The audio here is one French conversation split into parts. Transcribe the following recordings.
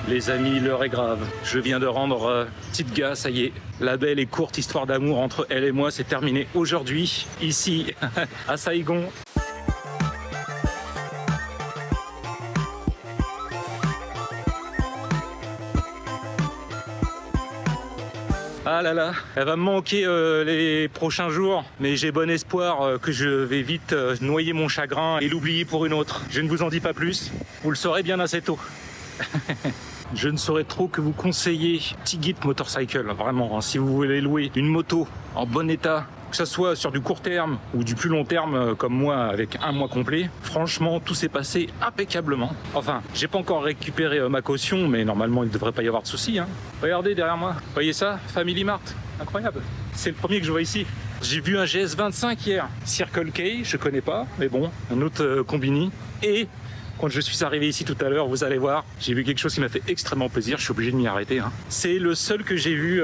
Les amis, l'heure est grave. Je viens de rendre petite gars, ça y est. La belle et courte histoire d'amour entre elle et moi, c'est terminé aujourd'hui, ici, à Saigon. Ah là là, elle va me manquer les prochains jours, mais j'ai bon espoir que je vais vite noyer mon chagrin et l'oublier pour une autre. Je ne vous en dis pas plus, vous le saurez bien assez tôt. Je ne saurais trop que vous conseiller Tigit Motorcycle, vraiment, hein, si vous voulez louer une moto en bon état, que ce soit sur du court terme ou du plus long terme comme moi avec un mois complet, franchement tout s'est passé impeccablement. Enfin, j'ai pas encore récupéré ma caution, mais normalement il ne devrait pas y avoir de soucis. Hein. Regardez derrière moi, voyez ça, Family Mart, incroyable. C'est le premier que je vois ici. J'ai vu un GS25 hier, Circle K, je connais pas, mais bon, un autre combini. Et quand je suis arrivé ici tout à l'heure, vous allez voir, j'ai vu quelque chose qui m'a fait extrêmement plaisir, je suis obligé de m'y arrêter. Hein. C'est le seul que j'ai vu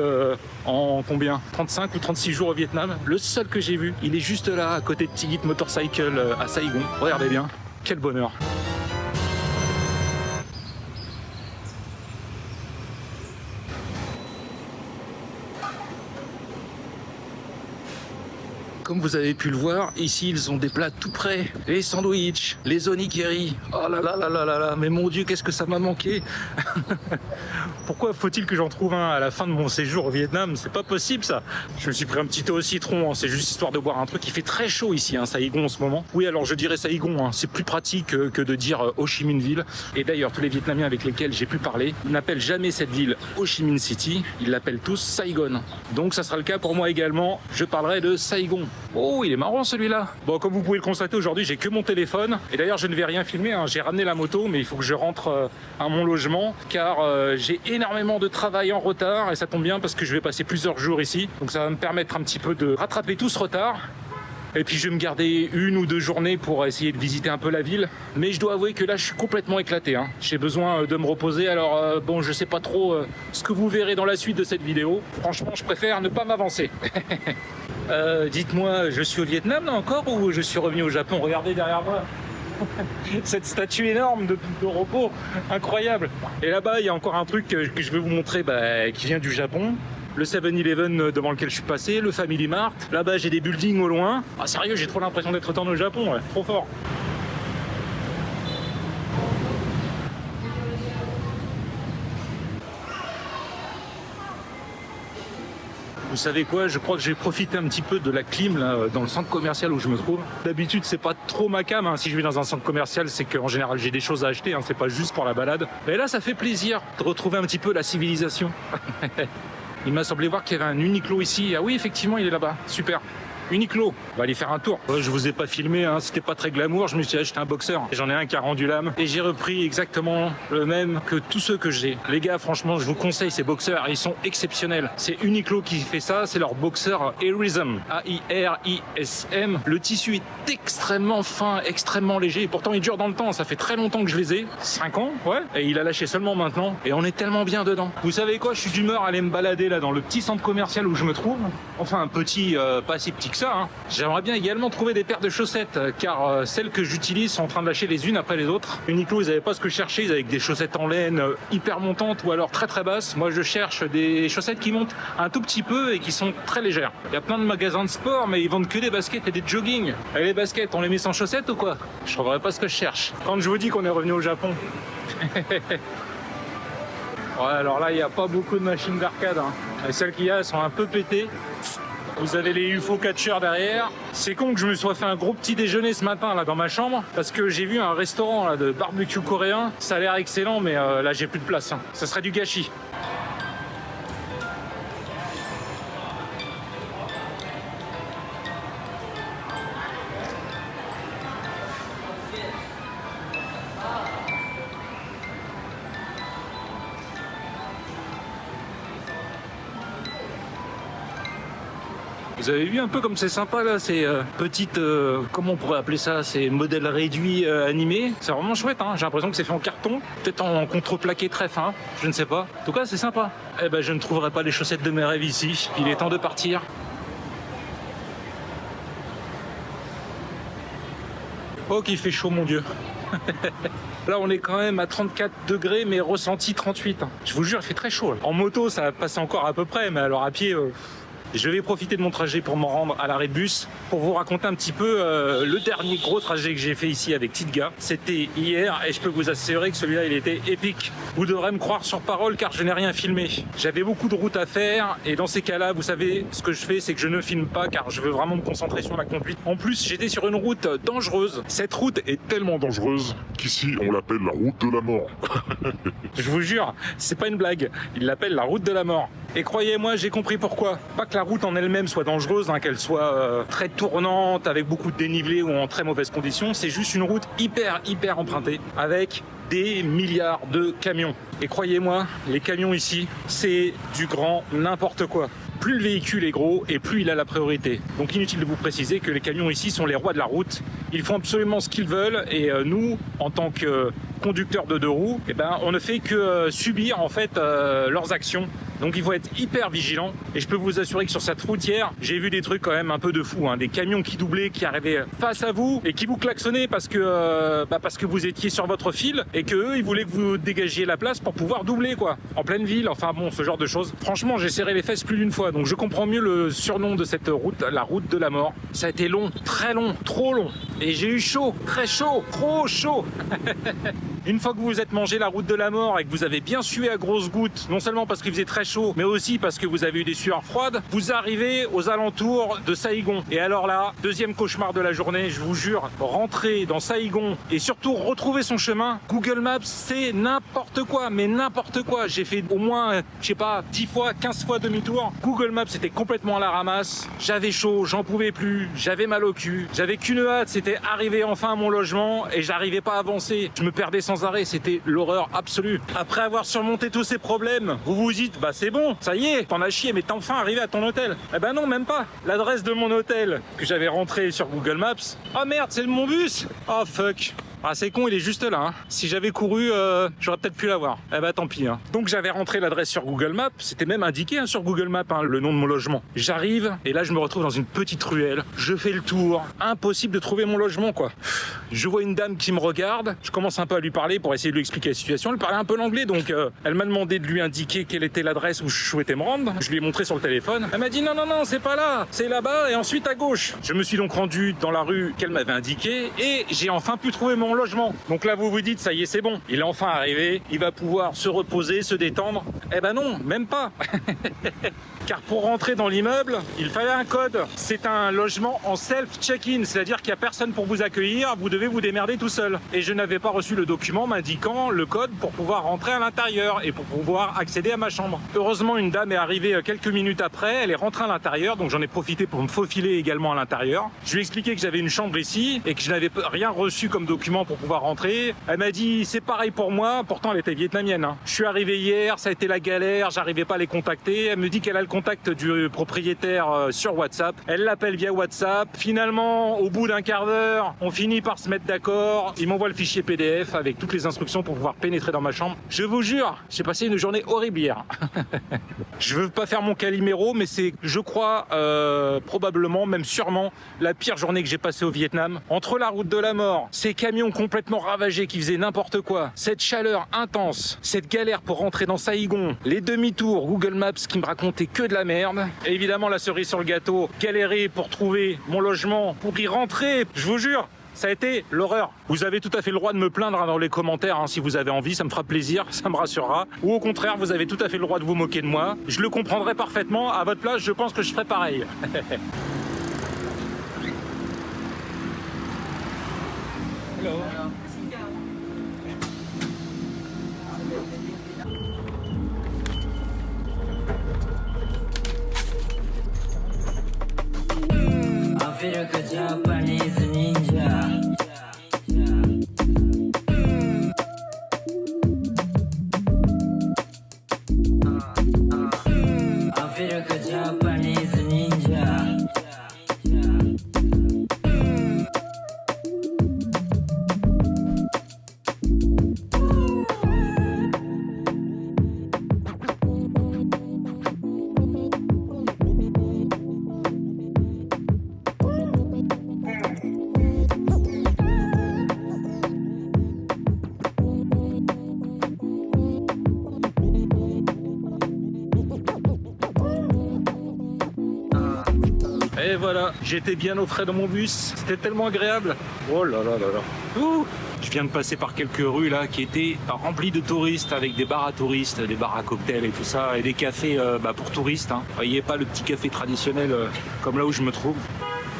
en combien 35 ou 36 jours au Vietnam. Le seul que j'ai vu, il est juste là, à côté de Tigit Motorcycle à Saigon. Regardez bien, quel bonheur. Comme vous avez pu le voir, ici ils ont des plats tout prêts. Les sandwichs, les onigiri. Oh là là là là là là, mais mon Dieu, qu'est-ce que ça m'a manqué. Pourquoi faut-il que j'en trouve un à la fin de mon séjour au Vietnam? C'est pas possible ça. Je me suis pris un petit thé au citron, hein. C'est juste histoire de boire un truc. Il fait très chaud ici, hein, Saigon en ce moment. Oui, alors je dirais Saigon, hein. C'est plus pratique que de dire Ho Chi Minh Ville. Et d'ailleurs, tous les Vietnamiens avec lesquels j'ai pu parler n'appellent jamais cette ville Ho Chi Minh City, ils l'appellent tous Saigon. Donc ça sera le cas pour moi également, je parlerai de Saigon. Oh, il est marrant celui-là. Bon, comme vous pouvez le constater, aujourd'hui, j'ai que mon téléphone. Et d'ailleurs, je ne vais rien filmer, hein. J'ai ramené la moto, mais il faut que je rentre à mon logement, car j'ai énormément de travail en retard. Et ça tombe bien parce que je vais passer plusieurs jours ici. Donc ça va me permettre un petit peu de rattraper tout ce retard. Et puis je vais me garder 1 ou 2 journées pour essayer de visiter un peu la ville. Mais je dois avouer que là, je suis complètement éclaté. Hein. J'ai besoin de me reposer. Alors bon, je sais pas trop ce que vous verrez dans la suite de cette vidéo. Franchement, je préfère ne pas m'avancer. Dites-moi, je suis au Vietnam là encore ou je suis revenu au Japon? Regardez derrière moi. Cette statue énorme de robot, incroyable. Et là-bas, il y a encore un truc que je vais vous montrer qui vient du Japon. Le 7-Eleven devant lequel je suis passé, le Family Mart. Là-bas, j'ai des buildings au loin. Ah sérieux, j'ai trop l'impression d'être retourné au Japon, ouais. Trop fort. Vous savez quoi, je crois que j'ai profité un petit peu de la clim là, dans le centre commercial où je me trouve. D'habitude, c'est pas trop ma cam, hein. Si je vais dans un centre commercial, c'est qu'en général j'ai des choses à acheter, hein. C'est pas juste pour la balade. Mais là, ça fait plaisir de retrouver un petit peu la civilisation. Il m'a semblé voir qu'il y avait un Uniqlo ici. Ah oui, effectivement, il est là-bas. Super. Uniqlo, on va aller faire un tour. Je vous ai pas filmé, hein, c'était pas très glamour, je me suis acheté un boxeur. J'en ai un qui a rendu l'âme et j'ai repris exactement le même que tous ceux que j'ai. Les gars, franchement, je vous conseille ces boxeurs, ils sont exceptionnels. C'est Uniqlo qui fait ça, c'est leur boxeur Airism, A-I-R-I-S-M. Le tissu est extrêmement fin, extrêmement léger et pourtant il dure dans le temps, ça fait très longtemps que je les ai. 5 ans, ouais, et il a lâché seulement maintenant et on est tellement bien dedans. Vous savez quoi, je suis d'humeur à aller me balader là dans le petit centre commercial où je me trouve. Enfin, un petit, pas si petit que ça. Hein. J'aimerais bien également trouver des paires de chaussettes car celles que j'utilise sont en train de lâcher les unes après les autres. Uniqlo, ils n'avaient pas ce que je cherchais, ils avaient des chaussettes en laine hyper montantes ou alors très très basses. Moi, je cherche des chaussettes qui montent un tout petit peu et qui sont très légères. Il y a plein de magasins de sport, mais ils vendent que des baskets et des jogging. Et les baskets, on les met sans chaussettes ou quoi? Je trouverais pas ce que je cherche. Quand je vous dis qu'on est revenu au Japon. Ouais, alors là, il n'y a pas beaucoup de machines d'arcade. Hein. Et celles qu'il y a, elles sont un peu pétées. Vous avez les UFO catcheurs derrière. C'est con que je me sois fait un gros petit déjeuner ce matin là dans ma chambre parce que j'ai vu un restaurant là, de barbecue coréen. Ça a l'air excellent, mais là j'ai plus de place. Hein. Ça serait du gâchis. Vous avez vu un peu comme c'est sympa là, ces petites, comment on pourrait appeler ça, ces modèles réduits animés. C'est vraiment chouette, hein. J'ai l'impression que c'est fait en carton, peut-être en contreplaqué très fin, je ne sais pas. En tout cas, c'est sympa. Eh ben, je ne trouverai pas les chaussettes de mes rêves ici. Il est temps de partir. Oh, qu'il fait chaud, mon Dieu. Là, on est quand même à 34 degrés, mais ressenti 38. Je vous jure, il fait très chaud. En moto, ça va passer encore à peu près, mais alors à pied... Je vais profiter de mon trajet pour me rendre à l'arrêt de bus pour vous raconter un petit peu le dernier gros trajet que j'ai fait ici avec Tidga. C'était hier et je peux vous assurer que celui-là il était épique. Vous devrez me croire sur parole car je n'ai rien filmé. J'avais beaucoup de routes à faire et dans ces cas-là, vous savez, ce que je fais c'est que je ne filme pas car je veux vraiment me concentrer sur la conduite. En plus, j'étais sur une route dangereuse. Cette route est tellement dangereuse Qu'ici, on l'appelle la route de la mort. je vous jure, c'est pas une blague. Ils l'appellent la route de la mort. Et croyez-moi, j'ai compris pourquoi. Pas que la route en elle-même soit dangereuse, hein, qu'elle soit très tournante, avec beaucoup de dénivelé ou en très mauvaises conditions. C'est juste une route hyper empruntée, avec des milliards de camions. Et croyez-moi, les camions ici, c'est du grand n'importe quoi. Plus le véhicule est gros et plus il a la priorité. Donc inutile de vous préciser que les camions ici sont les rois de la route. Ils font absolument ce qu'ils veulent et nous, en tant que conducteurs de deux roues, eh ben, on ne fait que subir en fait leurs actions. Donc il faut être hyper vigilant et je peux vous assurer que sur cette routière, j'ai vu des trucs quand même un peu de fou, hein. Des camions qui doublaient, qui arrivaient face à vous et qui vous klaxonnaient parce que vous étiez sur votre fil et que eux, ils voulaient que vous dégagiez la place pour pouvoir doubler quoi, en pleine ville, enfin bon, ce genre de choses. Franchement, j'ai serré les fesses plus d'une fois, donc je comprends mieux le surnom de cette route, la route de la mort. Ça a été long, très long, trop long et j'ai eu chaud, très chaud, trop chaud. Une fois que vous vous êtes mangé la route de la mort et que vous avez bien sué à grosses gouttes, non seulement parce qu'il faisait très chaud, mais aussi parce que vous avez eu des sueurs froides, vous arrivez aux alentours de Saïgon. Et alors là, deuxième cauchemar de la journée, je vous jure, rentrer dans Saïgon et surtout retrouver son chemin, Google Maps, c'est n'importe quoi, mais n'importe quoi. J'ai fait au moins, je sais pas, 10 fois, 15 fois demi-tour. Google Maps, c'était complètement à la ramasse. J'avais chaud, j'en pouvais plus, j'avais mal au cul. J'avais qu'une hâte, c'était arriver enfin à mon logement et j'arrivais pas à avancer. Je me perdais sans arrêt, c'était l'horreur absolue. Après avoir surmonté tous ces problèmes, vous vous dites, bah c'est bon, ça y est, t'en as chié, mais t'es enfin arrivé à ton hôtel. Eh ben non, même pas. L'adresse de mon hôtel que j'avais rentré sur Google Maps. Ah merde, c'est mon bus. Oh fuck. Ah c'est con, il est juste là. Hein. Si j'avais couru, j'aurais peut-être pu l'avoir. Eh ben tant pis. Hein. Donc j'avais rentré l'adresse sur Google Maps. C'était même indiqué hein, sur Google Maps le nom de mon logement. J'arrive et là je me retrouve dans une petite ruelle. Je fais le tour. Impossible de trouver mon logement quoi. Je vois une dame qui me regarde. Je commence un peu à lui parler pour essayer de lui expliquer la situation. Elle parlait un peu l'anglais donc elle m'a demandé de lui indiquer quelle était l'adresse où je souhaitais me rendre. Je lui ai montré sur le téléphone. Elle m'a dit non c'est pas là. C'est là-bas et ensuite à gauche. Je me suis donc rendu dans la rue qu'elle m'avait indiquée et j'ai enfin pu trouver mon logement. Donc là vous vous dites ça y est c'est bon, il est enfin arrivé, il va pouvoir se reposer, se détendre. Eh ben non, même pas. Car pour rentrer dans l'immeuble, il fallait un code. C'est un logement en self-check-in, c'est-à-dire qu'il n'y a personne pour vous accueillir, vous devez vous démerder tout seul. Et je n'avais pas reçu le document m'indiquant le code pour pouvoir rentrer à l'intérieur et pour pouvoir accéder à ma chambre. Heureusement, une dame est arrivée quelques minutes après, elle est rentrée à l'intérieur, donc j'en ai profité pour me faufiler également à l'intérieur. Je lui ai expliqué que j'avais une chambre ici et que je n'avais rien reçu comme document pour pouvoir rentrer. Elle m'a dit c'est pareil pour moi, pourtant elle était vietnamienne. Hein. Je suis arrivé hier, ça a été la galère, j'arrivais pas à les contacter. Elle me dit qu'elle a le contact du propriétaire sur WhatsApp. Elle l'appelle via WhatsApp. Finalement, au bout d'un quart d'heure, on finit par se mettre d'accord. Il m'envoie le fichier PDF avec toutes les instructions pour pouvoir pénétrer dans ma chambre. Je vous jure, j'ai passé une journée horrible hier. Je veux pas faire mon Calimero, mais c'est, je crois, probablement, même sûrement, la pire journée que j'ai passée au Vietnam. Entre la route de la mort, ces camions complètement ravagés qui faisaient n'importe quoi, cette chaleur intense, cette galère pour rentrer dans Saïgon, les demi-tours Google Maps qui me racontaient que de la merde. Et évidemment, la cerise sur le gâteau, galérer pour trouver mon logement, pour y rentrer, je vous jure. Ça a été l'horreur. Vous avez tout à fait le droit de me plaindre dans les commentaires hein, si vous avez envie, ça me fera plaisir, ça me rassurera. Ou au contraire, vous avez tout à fait le droit de vous moquer de moi. Je le comprendrai parfaitement. À votre place, je pense que je ferai pareil. Hello. I feel like a Japanese ninja. I feel like a Japanese ninja. Et voilà, j'étais bien au frais dans mon bus. C'était tellement agréable. Oh là là là là. Ouh. Je viens de passer par quelques rues là qui étaient remplies de touristes avec des bars à touristes, des bars à cocktails et tout ça, et des cafés pour touristes. Hein. Vous voyez pas le petit café traditionnel comme là où je me trouve.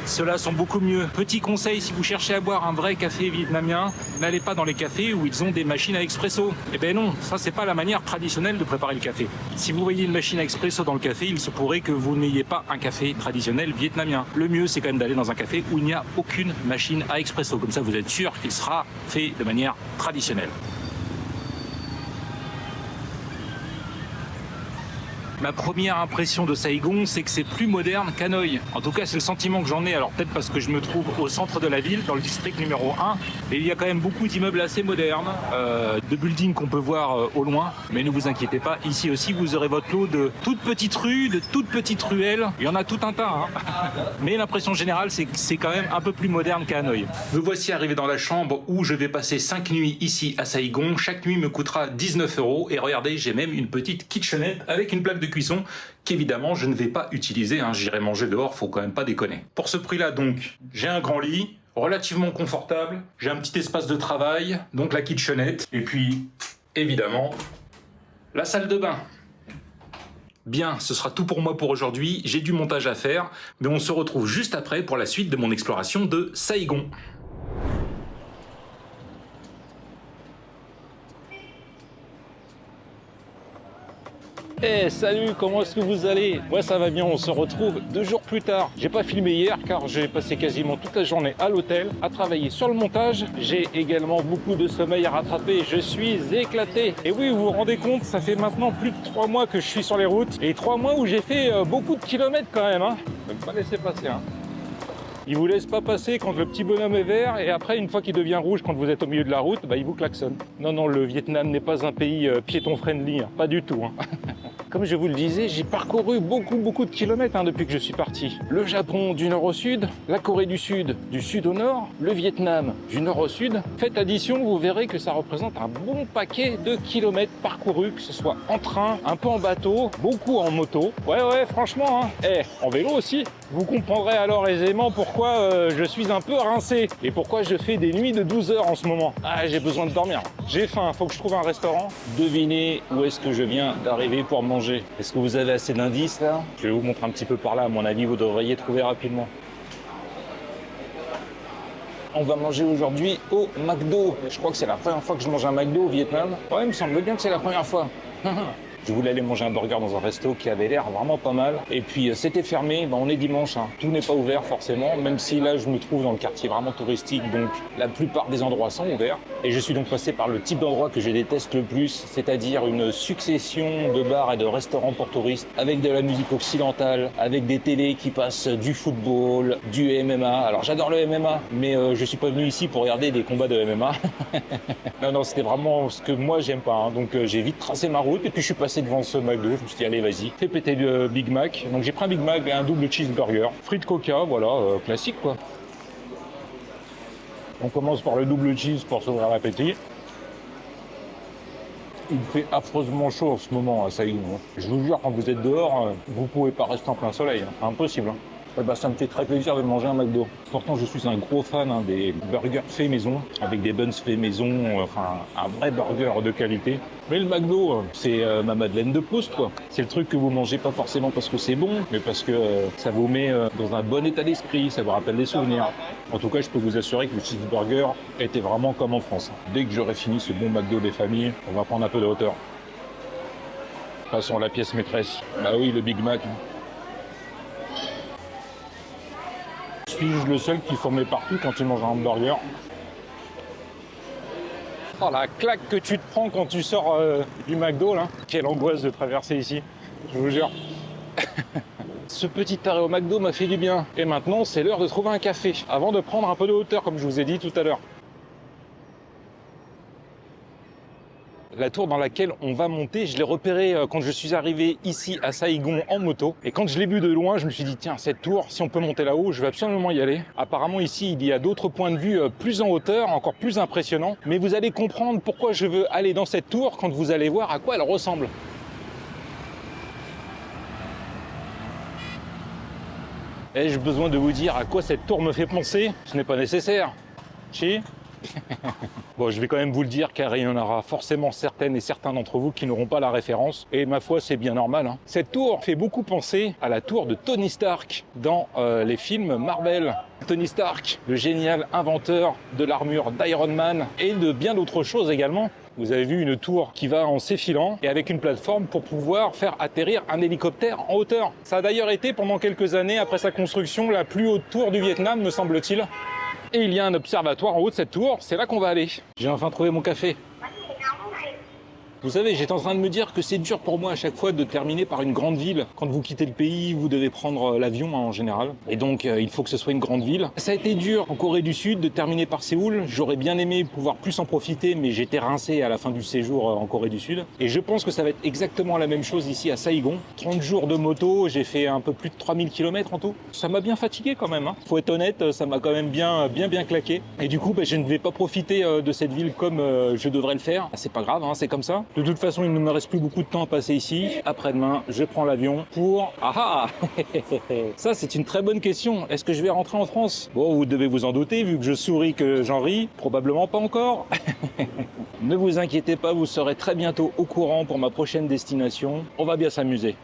Ceux-là sont beaucoup mieux. Petit conseil, si vous cherchez à boire un vrai café vietnamien, n'allez pas dans les cafés où ils ont des machines à expresso. Eh ben non, ça c'est pas la manière traditionnelle de préparer le café. Si vous voyez une machine à expresso dans le café, il se pourrait que vous n'ayez pas un café traditionnel vietnamien. Le mieux c'est quand même d'aller dans un café où il n'y a aucune machine à expresso. Comme ça vous êtes sûr qu'il sera fait de manière traditionnelle. Ma première impression de Saigon, c'est que c'est plus moderne qu'Hanoï. En tout cas, c'est le sentiment que j'en ai. Alors peut-être parce que je me trouve au centre de la ville, dans le district numéro 1. Et il y a quand même beaucoup d'immeubles assez modernes, de buildings qu'on peut voir au loin. Mais ne vous inquiétez pas, ici aussi, vous aurez votre lot de toutes petites rues, de toutes petites ruelles. Il y en a tout un tas. Hein. Mais l'impression générale, c'est que c'est quand même un peu plus moderne qu'à Hanoï. Me voici arrivé dans la chambre où je vais passer 5 nuits ici à Saigon. Chaque nuit me coûtera 19 €. Et regardez, j'ai même une petite kitchenette avec une plaque de cuisson qu'évidemment je ne vais pas utiliser, hein. J'irai manger dehors, faut quand même pas déconner. Pour ce prix-là donc, j'ai un grand lit, relativement confortable, j'ai un petit espace de travail, donc la kitchenette, et puis évidemment la salle de bain. Bien, ce sera tout pour moi pour aujourd'hui, j'ai du montage à faire, mais on se retrouve juste après pour la suite de mon exploration de Saigon. Hey, salut, comment est-ce que vous allez? Moi ça va bien, on se retrouve 2 jours plus tard. J'ai pas filmé hier car j'ai passé quasiment toute la journée à l'hôtel à travailler sur le montage. J'ai également beaucoup de sommeil à rattraper, je suis éclaté. Et oui, vous vous rendez compte, ça fait maintenant plus de 3 mois que je suis sur les routes. Et 3 mois où j'ai fait beaucoup de kilomètres quand même. Hein. Je vais pas laisser passer. Hein. Il vous laisse pas passer quand le petit bonhomme est vert et après, une fois qu'il devient rouge, quand vous êtes au milieu de la route, bah, il vous klaxonne. Non, non, le Vietnam n'est pas un pays piéton-friendly, hein. Pas du tout. Hein. Comme je vous le disais, j'ai parcouru beaucoup de kilomètres depuis que je suis parti. Le Japon du nord au sud, la Corée du sud au nord, le Vietnam du nord au sud. Faites addition, vous verrez que ça représente un bon paquet de kilomètres parcourus, que ce soit en train, un peu en bateau, beaucoup en moto. Ouais, franchement, hein. En vélo aussi. Vous comprendrez alors aisément pourquoi je suis un peu rincé et pourquoi je fais des nuits de 12 heures en ce moment. Ah, j'ai besoin de dormir. J'ai faim, faut que je trouve un restaurant. Devinez où est-ce que je viens d'arriver pour manger. Est-ce que vous avez assez d'indices là? Je vais vous montrer un petit peu par là, à mon avis vous devriez trouver rapidement. On va manger aujourd'hui au McDo. Je crois que c'est la première fois que je mange un McDo au Vietnam. Ouais, il me semble bien que c'est la première fois. Je voulais aller manger un burger dans un resto qui avait l'air vraiment pas mal. Et puis c'était fermé, on est dimanche, hein. Tout n'est pas ouvert forcément, même si là je me trouve dans le quartier vraiment touristique, donc la plupart des endroits sont ouverts. Et je suis donc passé par le type d'endroit que je déteste le plus, c'est-à-dire une succession de bars et de restaurants pour touristes, avec de la musique occidentale, avec des télés qui passent du football, du MMA. Alors j'adore le MMA, mais je suis pas venu ici pour regarder des combats de MMA. Non, c'était vraiment ce que moi j'aime pas, hein. Donc j'ai vite tracé ma route et puis je suis passé devant ce McDo, je me suis dit allez vas-y, fais péter le Big Mac. Donc j'ai pris un Big Mac et un double cheeseburger, frites Coca, voilà, classique quoi. On commence par le double cheese pour s'ouvrir l'appétit. Il fait affreusement chaud en ce moment à Saigon. Je vous jure, quand vous êtes dehors, vous pouvez pas rester en plein soleil, hein. Impossible. Hein. Et bah, ça me fait très plaisir de manger un McDo. Pourtant, je suis un gros fan des burgers faits maison, avec des buns faits maison, enfin un vrai burger de qualité. Mais le McDo, c'est ma Madeleine de Proust, quoi. C'est le truc que vous mangez pas forcément parce que c'est bon, mais parce que ça vous met dans un bon état d'esprit, ça vous rappelle des souvenirs. En tout cas, je peux vous assurer que le cheeseburger était vraiment comme en France. Dès que j'aurai fini ce bon McDo des familles, on va prendre un peu de hauteur. Passons à la pièce maîtresse. Bah oui, le Big Mac. Suis-je le seul qui formait partout quand il mange un hamburger? Oh la claque que tu te prends quand tu sors du McDo là. Quelle angoisse de traverser ici, je vous jure. Ce petit arrêt au McDo m'a fait du bien. Et maintenant, c'est l'heure de trouver un café, avant de prendre un peu de hauteur comme je vous ai dit tout à l'heure. La tour dans laquelle on va monter, je l'ai repérée quand je suis arrivé ici à Saigon en moto. Et quand je l'ai vue de loin, je me suis dit, tiens, cette tour, si on peut monter là-haut, je vais absolument y aller. Apparemment, ici, il y a d'autres points de vue plus en hauteur, encore plus impressionnants. Mais vous allez comprendre pourquoi je veux aller dans cette tour quand vous allez voir à quoi elle ressemble. Ai-je besoin de vous dire à quoi cette tour me fait penser? Ce n'est pas nécessaire. Si? Bon, je vais quand même vous le dire car il y en aura forcément certaines et certains d'entre vous qui n'auront pas la référence. Et ma foi, c'est bien normal, hein. Cette tour fait beaucoup penser à la tour de Tony Stark dans les films Marvel. Tony Stark, le génial inventeur de l'armure d'Iron Man et de bien d'autres choses également. Vous avez vu une tour qui va en s'effilant et avec une plateforme pour pouvoir faire atterrir un hélicoptère en hauteur. Ça a d'ailleurs été pendant quelques années après sa construction la plus haute tour du Vietnam, me semble-t-il. Et il y a un observatoire en haut de cette tour, c'est là qu'on va aller. J'ai enfin trouvé mon café. Vous savez, j'étais en train de me dire que c'est dur pour moi à chaque fois de terminer par une grande ville. Quand vous quittez le pays, vous devez prendre l'avion en général. Et donc, il faut que ce soit une grande ville. Ça a été dur en Corée du Sud de terminer par Séoul. J'aurais bien aimé pouvoir plus en profiter, mais j'étais rincé à la fin du séjour en Corée du Sud. Et je pense que ça va être exactement la même chose ici à Saigon. 30 jours de moto, j'ai fait un peu plus de 3000 km en tout. Ça m'a bien fatigué quand même, hein. Faut être honnête, ça m'a quand même bien claqué. Et du coup, je ne vais pas profiter de cette ville comme je devrais le faire. C'est pas grave, hein, c'est comme ça. De toute façon, il ne me reste plus beaucoup de temps à passer ici. Après-demain, je prends l'avion pour... Ah ah. Ça, c'est une très bonne question. Est-ce que je vais rentrer en France? Bon, vous devez vous en douter, vu que je souris, que j'en ris. Probablement pas encore. Ne vous inquiétez pas, vous serez très bientôt au courant pour ma prochaine destination. On va bien s'amuser.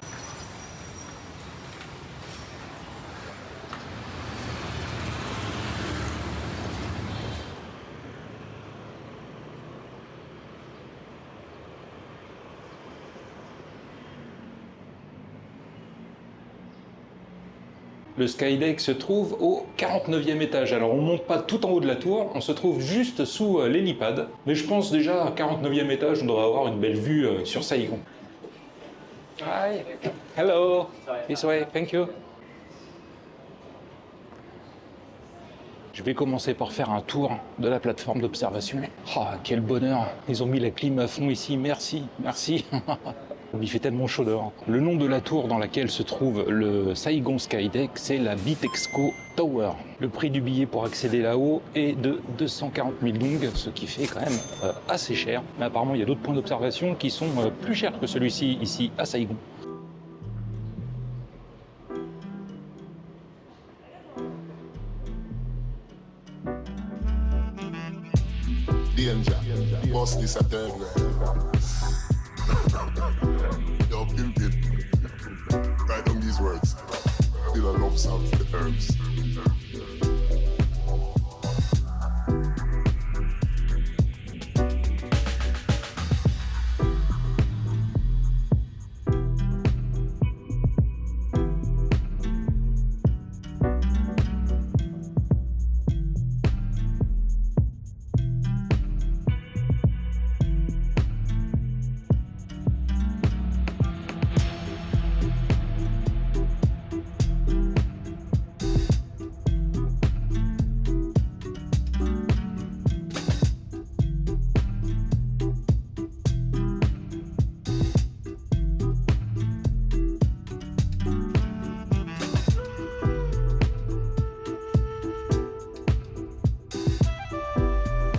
Le Skydeck se trouve au 49e étage. Alors on monte pas tout en haut de la tour, on se trouve juste sous l'hélipad. Mais je pense déjà à 49e étage, on devrait avoir une belle vue sur Saigon. Hi, hello, this way, thank you. Je vais commencer par faire un tour de la plateforme d'observation. Ah, quel bonheur, ils ont mis la clim à fond ici, merci, merci. Il fait tellement chaud dehors. Le nom de la tour dans laquelle se trouve le Saigon Skydeck, c'est la Bitexco Tower. Le prix du billet pour accéder là-haut est de 240 000 dong, ce qui fait quand même assez cher. Mais apparemment, il y a d'autres points d'observation qui sont plus chers que celui-ci, ici à Saigon. Danger, boss this a third world. Yo, pimp it. Write down these words. Still a love song for the herbs.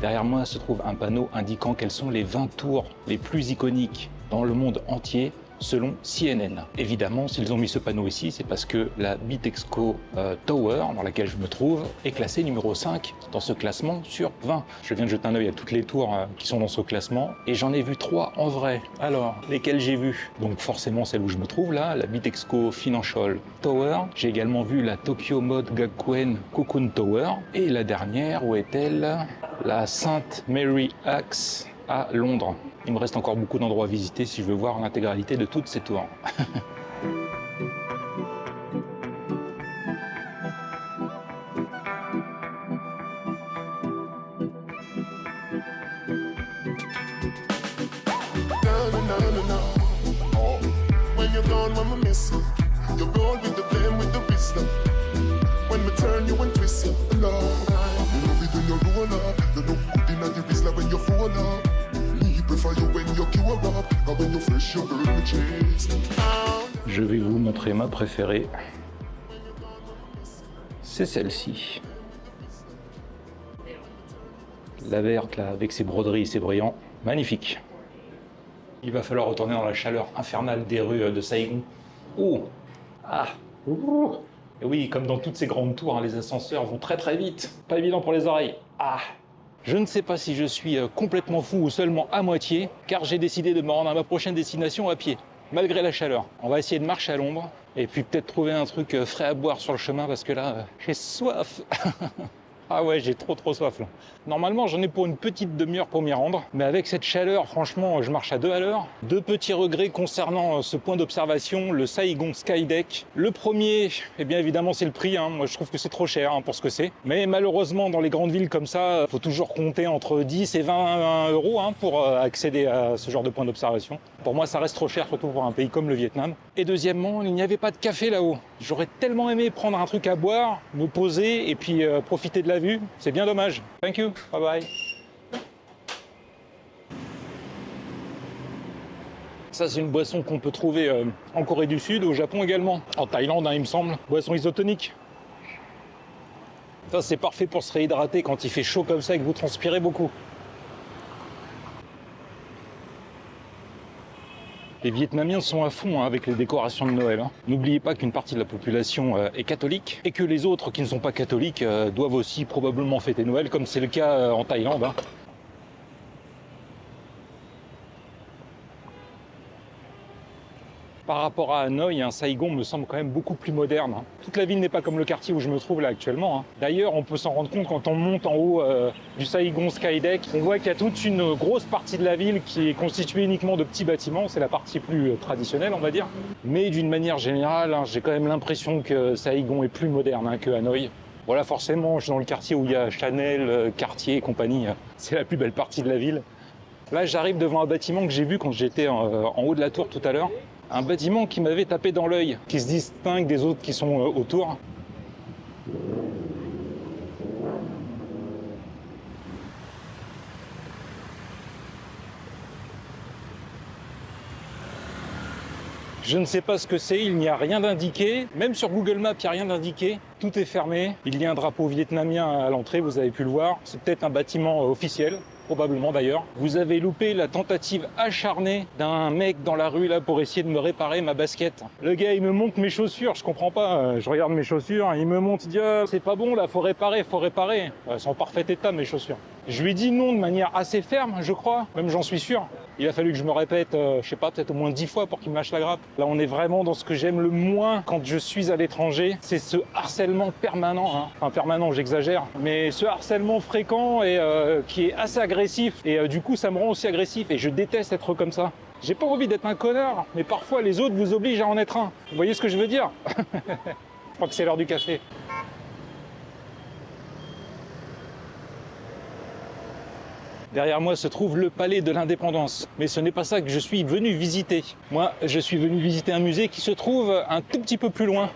Derrière moi se trouve un panneau indiquant quelles sont les 20 tours les plus iconiques dans le monde entier selon CNN. Évidemment, s'ils ont mis ce panneau ici, c'est parce que la Bitexco Tower, dans laquelle je me trouve, est classée numéro 5 dans ce classement sur 20. Je viens de jeter un œil à toutes les tours qui sont dans ce classement et j'en ai vu 3 en vrai. Alors, lesquelles j'ai vues? Donc forcément celle où je me trouve là, la Bitexco Financial Tower. J'ai également vu la Tokyo Mode Gakuen Cocoon Tower. Et la dernière, où est-elle? La St. Mary Axe à Londres. Il me reste encore beaucoup d'endroits à visiter si je veux voir l'intégralité de toutes ces tours. Je vais vous montrer ma préférée. C'est celle-ci. La verte là, avec ses broderies et ses brillants. Magnifique. Il va falloir retourner dans la chaleur infernale des rues de Saigon. Oh! Ah! Ouh. Et oui, comme dans toutes ces grandes tours, hein, les ascenseurs vont très très vite. Pas évident pour les oreilles. Ah! Je ne sais pas si je suis complètement fou ou seulement à moitié, car j'ai décidé de me rendre à ma prochaine destination à pied, malgré la chaleur. On va essayer de marcher à l'ombre, et puis peut-être trouver un truc frais à boire sur le chemin, parce que là, j'ai soif. Ah ouais, j'ai trop soif là. Normalement, j'en ai pour une petite demi-heure pour m'y rendre, mais avec cette chaleur, franchement, je marche à 2 à l'heure. 2 petits regrets concernant ce point d'observation, le Saigon Skydeck. Le premier, eh bien évidemment, c'est le prix. Hein. Moi, je trouve que c'est trop cher pour ce que c'est. Mais malheureusement, dans les grandes villes comme ça, il faut toujours compter entre 10 et 20 euros pour accéder à ce genre de point d'observation. Pour moi, ça reste trop cher, surtout pour un pays comme le Vietnam. Et deuxièmement, il n'y avait pas de café là-haut. J'aurais tellement aimé prendre un truc à boire, me poser et puis profiter de la vue. C'est bien dommage. Thank you. Bye bye. Ça, c'est une boisson qu'on peut trouver en Corée du Sud, au Japon également. En Thaïlande, hein, il me semble. Boisson isotonique. Ça, c'est parfait pour se réhydrater quand il fait chaud comme ça et que vous transpirez beaucoup. Les Vietnamiens sont à fond avec les décorations de Noël. N'oubliez pas qu'une partie de la population est catholique et que les autres qui ne sont pas catholiques doivent aussi probablement fêter Noël, comme c'est le cas en Thaïlande. Par rapport à Hanoï, Saigon me semble quand même beaucoup plus moderne. Toute la ville n'est pas comme le quartier où je me trouve là actuellement. D'ailleurs, on peut s'en rendre compte quand on monte en haut du Saigon Skydeck. On voit qu'il y a toute une grosse partie de la ville qui est constituée uniquement de petits bâtiments. C'est la partie plus traditionnelle, on va dire. Mais d'une manière générale, j'ai quand même l'impression que Saigon est plus moderne que Hanoï. Voilà, forcément, je suis dans le quartier où il y a Chanel, Cartier et compagnie. C'est la plus belle partie de la ville. Là, j'arrive devant un bâtiment que j'ai vu quand j'étais en haut de la tour tout à l'heure. Un bâtiment qui m'avait tapé dans l'œil, qui se distingue des autres qui sont autour. Je ne sais pas ce que c'est, il n'y a rien d'indiqué. Même sur Google Maps, il n'y a rien d'indiqué. Tout est fermé. Il y a un drapeau vietnamien à l'entrée, vous avez pu le voir. C'est peut-être un bâtiment officiel. Probablement d'ailleurs. Vous avez loupé la tentative acharnée d'un mec dans la rue là pour essayer de me réparer ma basket. Le gars il me montre mes chaussures, je comprends pas, je regarde mes chaussures, il me montre, il dit ah, c'est pas bon là, faut réparer. Elles sont en parfait état mes chaussures. Je lui dis non de manière assez ferme, je crois, même j'en suis sûr. Il a fallu que je me répète, je sais pas, peut-être au moins 10 fois pour qu'il me lâche la grappe. Là on est vraiment dans ce que j'aime le moins quand je suis à l'étranger, c'est ce harcèlement permanent, Enfin permanent, j'exagère, mais ce harcèlement fréquent et qui est assez agressif. Et du coup ça me rend aussi agressif et je déteste être comme ça. J'ai pas envie d'être un connard, mais parfois les autres vous obligent à en être un. Vous voyez ce que je veux dire? Je crois que c'est l'heure du café. Derrière moi se trouve le palais de l'Indépendance. Mais ce n'est pas ça que je suis venu visiter. Moi, je suis venu visiter un musée qui se trouve un tout petit peu plus loin.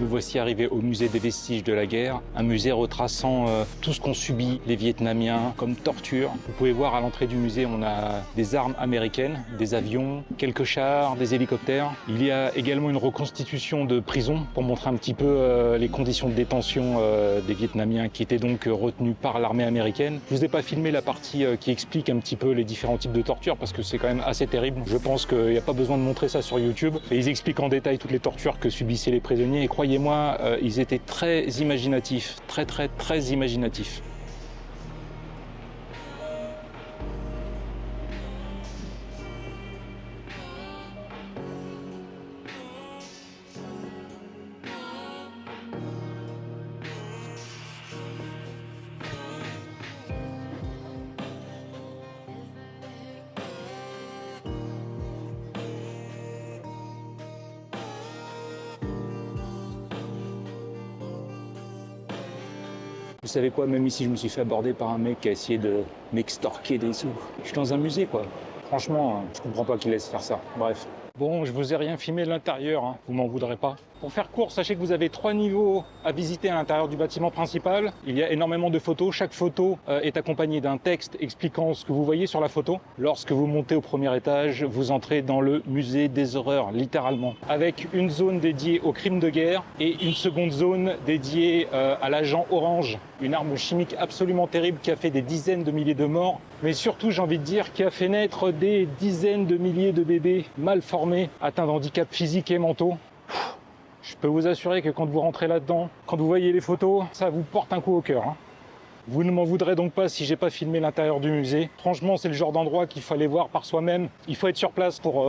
Nous voici arrivés au musée des vestiges de la guerre, un musée retraçant tout ce qu'ont subi les Vietnamiens comme torture. Vous pouvez voir à l'entrée du musée, on a des armes américaines, des avions, quelques chars, des hélicoptères. Il y a également une reconstitution de prison pour montrer un petit peu les conditions de détention des Vietnamiens qui étaient donc retenus par l'armée américaine. Je vous ai pas filmé la partie qui explique un petit peu les différents types de torture parce que c'est quand même assez terrible. Je pense qu'il n'y a pas besoin de montrer ça sur YouTube. Et ils expliquent en détail toutes les tortures que subissaient les prisonniers et croyez-moi, ils étaient très imaginatifs, très imaginatifs. Vous savez quoi, même ici je me suis fait aborder par un mec qui a essayé de m'extorquer des sous. Je suis dans un musée quoi. Franchement, je comprends pas qu'il laisse faire ça. Bref. Bon, je vous ai rien filmé de l'intérieur, hein. Vous m'en voudrez pas. Pour faire court, sachez que vous avez 3 niveaux à visiter à l'intérieur du bâtiment principal. Il y a énormément de photos. Chaque photo est accompagnée d'un texte expliquant ce que vous voyez sur la photo. Lorsque vous montez au premier étage, vous entrez dans le musée des horreurs, littéralement. Avec une zone dédiée aux crimes de guerre et une seconde zone dédiée à l'agent orange. Une arme chimique absolument terrible qui a fait des dizaines de milliers de morts. Mais surtout, j'ai envie de dire, qui a fait naître des dizaines de milliers de bébés mal formés, atteints d'handicaps physiques et mentaux. Je peux vous assurer que quand vous rentrez là-dedans, quand vous voyez les photos, ça vous porte un coup au cœur, hein. Vous ne m'en voudrez donc pas si j'ai pas filmé l'intérieur du musée. Franchement, c'est le genre d'endroit qu'il fallait voir par soi-même. Il faut être sur place pour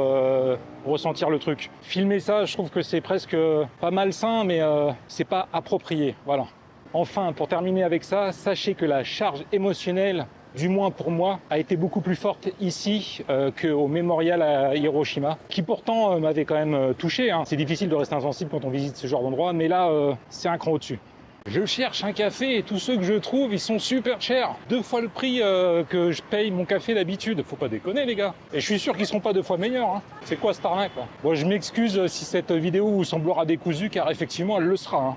ressentir le truc. Filmer ça, je trouve que c'est presque pas malsain, mais c'est pas approprié. Voilà. Enfin, pour terminer avec ça, sachez que la charge émotionnelle, du moins pour moi, a été beaucoup plus forte ici qu'au mémorial à Hiroshima, qui pourtant m'avait quand même touché, hein. C'est difficile de rester insensible quand on visite ce genre d'endroit, mais là, c'est un cran au-dessus. Je cherche un café et tous ceux que je trouve, ils sont super chers. 2 fois le prix que je paye mon café d'habitude. Faut pas déconner les gars. Et je suis sûr qu'ils seront pas 2 fois meilleurs, hein. C'est quoi cette arnaque là? Bon, je m'excuse si cette vidéo vous semblera décousue, car effectivement, elle le sera, hein.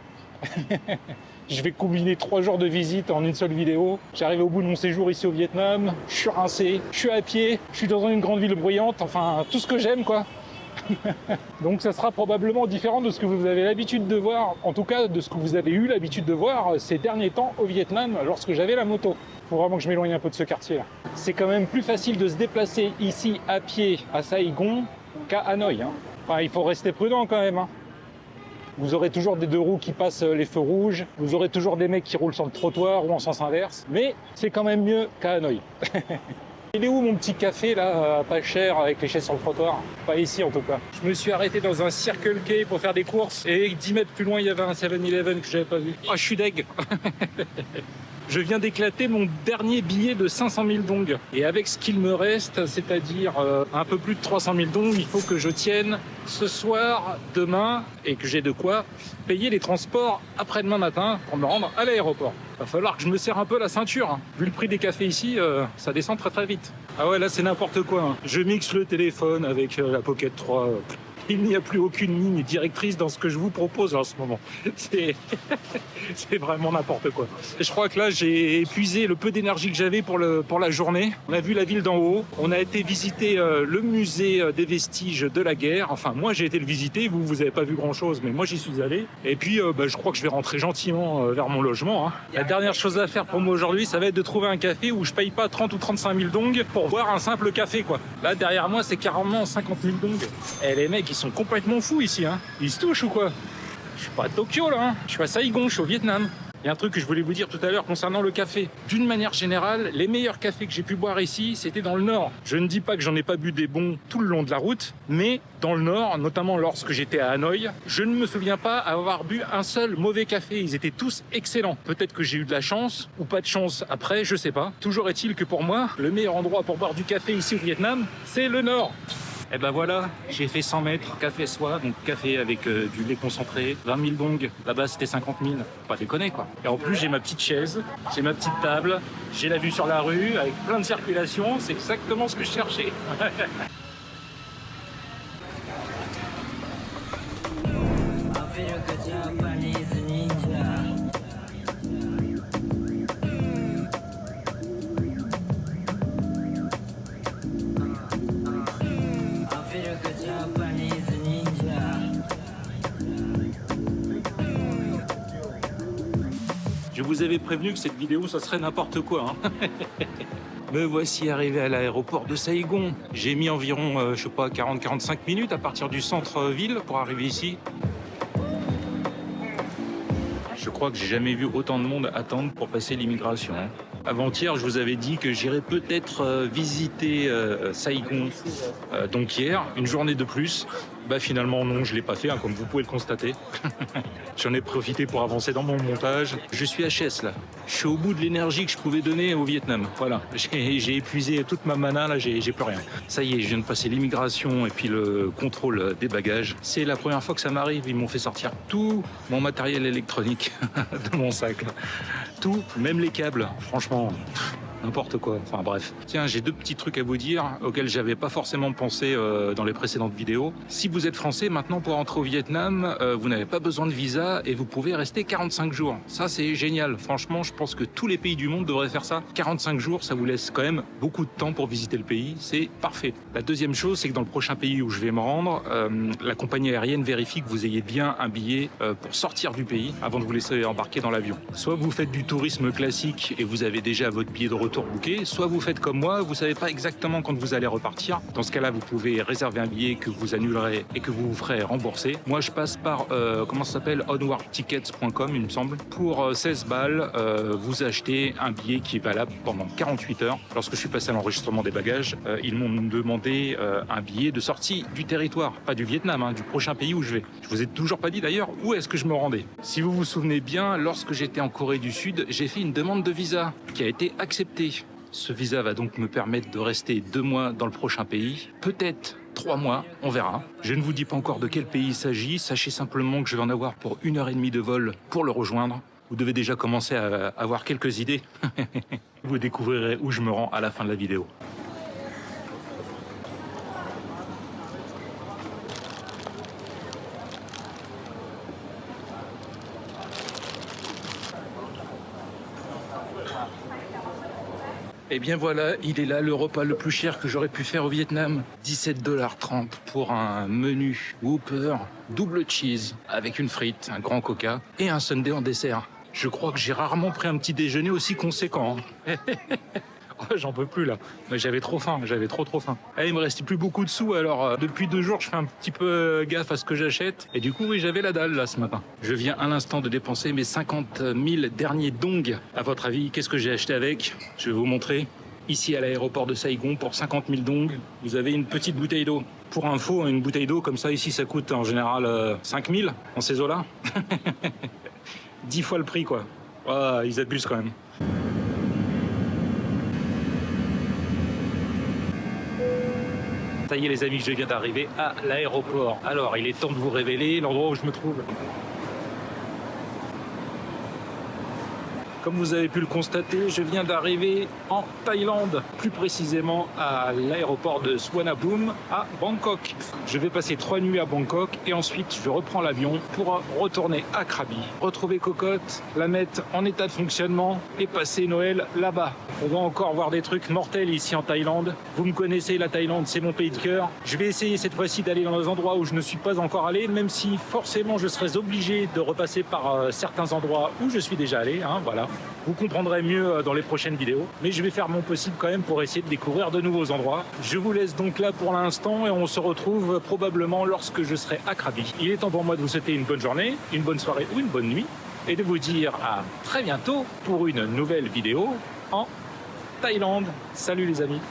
Je vais combiner 3 jours de visite en une seule vidéo. J'arrive au bout de mon séjour ici au Vietnam. Je suis rincé, je suis à pied, je suis dans une grande ville bruyante. Enfin, tout ce que j'aime, quoi. Donc ça sera probablement différent de ce que vous avez l'habitude de voir, en tout cas de ce que vous avez eu l'habitude de voir ces derniers temps au Vietnam lorsque j'avais la moto. Faut vraiment que je m'éloigne un peu de ce quartier-là. C'est quand même plus facile de se déplacer ici à pied à Saigon qu'à Hanoï, hein. Enfin, il faut rester prudent quand même, hein. Vous aurez toujours des 2 roues qui passent les feux rouges, vous aurez toujours des mecs qui roulent sur le trottoir ou en sens inverse, mais c'est quand même mieux qu'à Hanoï. Il est où mon petit café là, pas cher, avec les chaises sur le trottoir? Pas ici en tout cas. Je me suis arrêté dans un Circle K pour faire des courses et 10 mètres plus loin il y avait un 7-Eleven que j'avais pas vu. Oh, je suis deg. Je viens d'éclater mon dernier billet de 500 000 dong. Et avec ce qu'il me reste, c'est-à-dire un peu plus de 300 000 dong, il faut que je tienne ce soir, demain, et que j'ai de quoi payer les transports après-demain matin pour me rendre à l'aéroport. Va falloir que je me serre un peu la ceinture, hein. Vu le prix des cafés ici, ça descend très vite. Ah ouais, là c'est n'importe quoi, hein. Je mixe le téléphone avec la Pocket 3. Il n'y a plus aucune ligne directrice dans ce que je vous propose en ce moment. C'est vraiment n'importe quoi. Et je crois que là, j'ai épuisé le peu d'énergie que j'avais pour la journée. On a vu la ville d'en haut. On a été visiter le musée des vestiges de la guerre. Enfin, moi, j'ai été le visiter. Vous n'avez pas vu grand-chose, mais moi, j'y suis allé. Et puis, je crois que je vais rentrer gentiment vers mon logement, hein. La dernière chose à faire pour moi aujourd'hui, ça va être de trouver un café où je paye pas 30 ou 35 000 dong pour boire un simple café, quoi. Là, derrière moi, c'est carrément 50 000 dong. Et les mecs, ils sont complètement fous ici, hein. Ils se touchent ou quoi? Je suis pas à Tokyo là, hein. Je suis à Saigon, je suis au Vietnam. Il y a un truc que je voulais vous dire tout à l'heure concernant le café. D'une manière générale, les meilleurs cafés que j'ai pu boire ici, c'était dans le Nord. Je ne dis pas que j'en ai pas bu des bons tout le long de la route, mais dans le Nord, notamment lorsque j'étais à Hanoï, je ne me souviens pas avoir bu un seul mauvais café. Ils étaient tous excellents. Peut-être que j'ai eu de la chance ou pas de chance après, je sais pas. Toujours est-il que pour moi, le meilleur endroit pour boire du café ici au Vietnam, c'est le Nord. Et ben voilà, j'ai fait 100 mètres, café soi, donc café avec du lait concentré, 20 000 dong, là-bas c'était 50 000, pas déconner quoi. Et en plus j'ai ma petite chaise, j'ai ma petite table, j'ai la vue sur la rue, avec plein de circulation, c'est exactement ce que je cherchais. I feel good, vous avez prévenu que cette vidéo, ça serait n'importe quoi. Hein. Me voici arrivé à l'aéroport de Saïgon. J'ai mis environ, je sais pas, 40-45 minutes à partir du centre-ville pour arriver ici. Je crois que j'ai jamais vu autant de monde attendre pour passer l'immigration. Avant-hier, je vous avais dit que j'irais peut-être visiter Saïgon. Donc hier, une journée de plus. Bah finalement non, je l'ai pas fait, hein, comme vous pouvez le constater. J'en ai profité pour avancer dans mon montage. Je suis HS là. Je suis au bout de l'énergie que je pouvais donner au Vietnam. Voilà, j'ai épuisé toute ma mana là, j'ai plus rien. Ça y est, je viens de passer l'immigration et puis le contrôle des bagages. C'est la première fois que ça m'arrive. Ils m'ont fait sortir tout mon matériel électronique de mon sac. Là. Tout, même les câbles. Franchement. N'importe quoi, enfin bref. Tiens, j'ai deux petits trucs à vous dire auxquels j'avais pas forcément pensé dans les précédentes vidéos. Si vous êtes français, maintenant pour entrer au Vietnam, vous n'avez pas besoin de visa et vous pouvez rester 45 jours. Ça c'est génial, franchement je pense que tous les pays du monde devraient faire ça. 45 jours, ça vous laisse quand même beaucoup de temps pour visiter le pays, c'est parfait. La deuxième chose, c'est que dans le prochain pays où je vais me rendre, la compagnie aérienne vérifie que vous ayez bien un billet pour sortir du pays avant de vous laisser embarquer dans l'avion. Soit vous faites du tourisme classique et vous avez déjà votre billet de retour booké, soit vous faiêtes comme moi, vous savez pas exactement quand vous allez repartir. Dans ce cas-là, vous pouvez réserver un billet que vous annulerez et que vous vous ferez rembourser. Moi, je passe par, comment ça s'appelle, onwardtickets.com, il me semble. Pour 16 balles, vous achetez un billet qui est valable pendant 48 heures. Lorsque je suis passé à l'enregistrement des bagages, ils m'ont demandé un billet de sortie du territoire, pas du Vietnam, hein, du prochain pays où je vais. Je vous ai toujours pas dit d'ailleurs où est-ce que je me rendais. Si vous vous souvenez bien, lorsque j'étais en Corée du Sud, j'ai fait une demande de visa qui a été acceptée. Ce visa va donc me permettre de rester 2 mois dans le prochain pays, peut-être 3 mois, on verra. Je ne vous dis pas encore de quel pays il s'agit, sachez simplement que je vais en avoir pour 1h30 de vol pour le rejoindre. Vous devez déjà commencer à avoir quelques idées. Vous découvrirez où je me rends à la fin de la vidéo. Et bien voilà, il est là le repas le plus cher que j'aurais pu faire au Vietnam. 17,30 $ pour un menu Whopper, double cheese, avec une frite, un grand coca et un sundae en dessert. Je crois que j'ai rarement pris un petit déjeuner aussi conséquent. Oh, j'en peux plus là. Mais j'avais trop faim, j'avais trop faim. Et il me restait plus beaucoup de sous, alors depuis 2 jours, je fais un petit peu gaffe à ce que j'achète. Et du coup, oui, j'avais la dalle là ce matin. Je viens à l'instant de dépenser mes 50 000 derniers dongs. À votre avis, qu'est-ce que j'ai acheté avec? Je vais vous montrer. Ici à l'aéroport de Saïgon, pour 50 000 dongs, vous avez une petite bouteille d'eau. Pour info, une bouteille d'eau comme ça, ici, ça coûte en général 5 000 en ces eaux-là. 10 fois le prix, quoi. Oh, ils abusent quand même. Ça y est les amis, je viens d'arriver à l'aéroport. Alors, il est temps de vous révéler l'endroit où je me trouve. Comme vous avez pu le constater, je viens d'arriver en Thaïlande, plus précisément à l'aéroport de Suvarnabhumi à Bangkok. Je vais passer 3 nuits à Bangkok et ensuite je reprends l'avion pour retourner à Krabi, retrouver Cocotte, la mettre en état de fonctionnement et passer Noël là-bas. On va encore voir des trucs mortels ici en Thaïlande. Vous me connaissez, la Thaïlande, c'est mon pays de cœur. Je vais essayer cette fois-ci d'aller dans des endroits où je ne suis pas encore allé, même si forcément je serais obligé de repasser par certains endroits où je suis déjà allé, hein, voilà. Vous comprendrez mieux dans les prochaines vidéos, mais je vais faire mon possible quand même pour essayer de découvrir de nouveaux endroits. Je vous laisse donc là pour l'instant et on se retrouve probablement lorsque je serai à Krabi. Il est temps pour moi de vous souhaiter une bonne journée, une bonne soirée ou une bonne nuit et de vous dire à très bientôt pour une nouvelle vidéo en Thaïlande. Salut les amis.